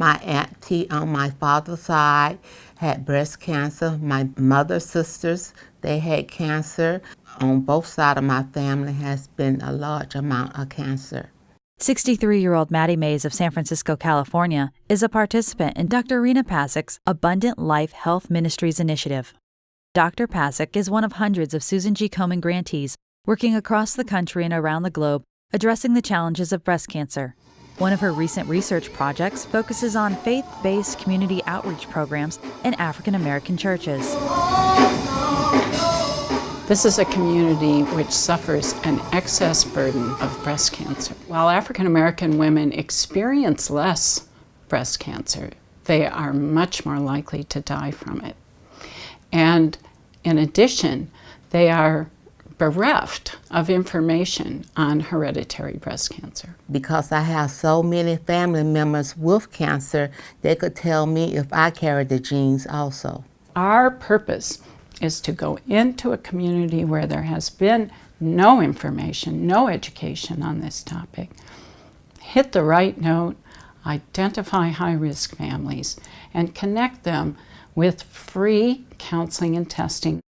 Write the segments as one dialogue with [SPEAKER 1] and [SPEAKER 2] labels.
[SPEAKER 1] My auntie on my father's side had breast cancer. My mother's sisters, they had cancer. On both sides of my family has been a large amount of cancer.
[SPEAKER 2] 63-year-old Maddie Mays of San Francisco, California, is a participant in Dr. Rena Pasick's Abundant Life Health Ministries initiative. Dr. Pasick is one of hundreds of Susan G. Komen grantees working across the country and around the globe addressing the challenges of breast cancer. One of her recent research projects focuses on faith-based community outreach programs in African American churches.
[SPEAKER 3] This is a community which suffers an excess burden of breast cancer. While African American women experience less breast cancer, they are much more likely to die from it. And in addition, they are bereft of information on hereditary breast cancer.
[SPEAKER 1] Because I have so many family members with cancer, they could tell me if I carry the genes also.
[SPEAKER 3] Our purpose is to go into a community where there has been no information, no education on this topic, hit the right note, identify high-risk families, and connect them with free counseling and testing.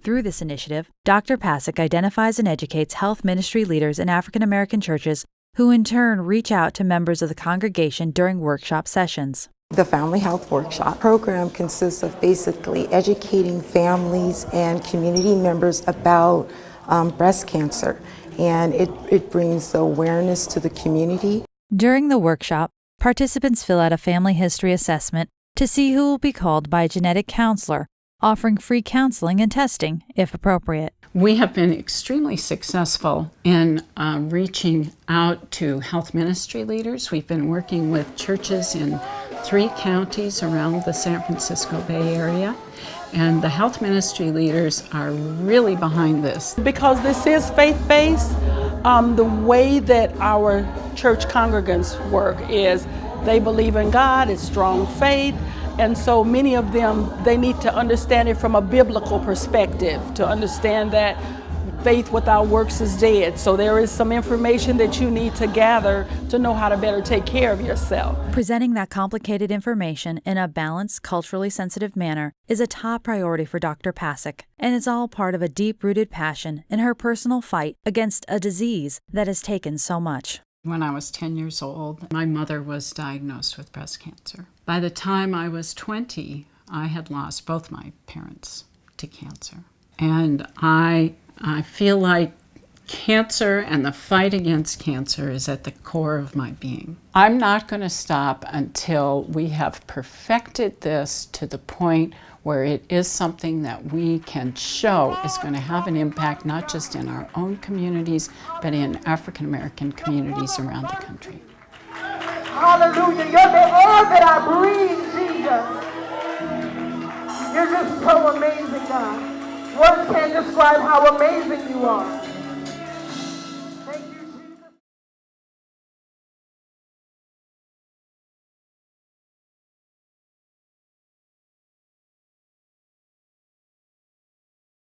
[SPEAKER 2] Through this initiative, Dr. Pasick identifies and educates health ministry leaders in African American churches who in turn reach out to members of the congregation during workshop sessions.
[SPEAKER 4] The Family Health Workshop program consists of basically educating families and community members about breast cancer, and it brings the awareness to the community.
[SPEAKER 2] During the workshop, participants fill out a family history assessment to see who will be called by a genetic counselor, offering free counseling and testing if appropriate.
[SPEAKER 3] We have been extremely successful in reaching out to health ministry leaders. We've been working with churches in 3 counties around the San Francisco Bay Area, and the health ministry leaders are really behind this.
[SPEAKER 5] Because this is faith-based, the way that our church congregants work is they believe in God, it's strong faith, and so many of them, they need to understand it from a biblical perspective, to understand that faith without works is dead. So there is some information that you need to gather to know how to better take care of yourself.
[SPEAKER 2] Presenting that complicated information in a balanced, culturally sensitive manner is a top priority for Dr. Pasick, and is all part of a deep-rooted passion in her personal fight against a disease that has taken so much.
[SPEAKER 3] When I was 10 years old, my mother was diagnosed with breast cancer. By the time I was 20, I had lost both my parents to cancer. And I feel like cancer and the fight against cancer is at the core of my being. I'm not going to stop until we have perfected this to the point where it is something that we can show is going to have an impact not just in our own communities, but in African American communities around the country.
[SPEAKER 6] Hallelujah. You're the air that I breathe, Jesus. You're just so amazing, God. Words can't describe how amazing you are.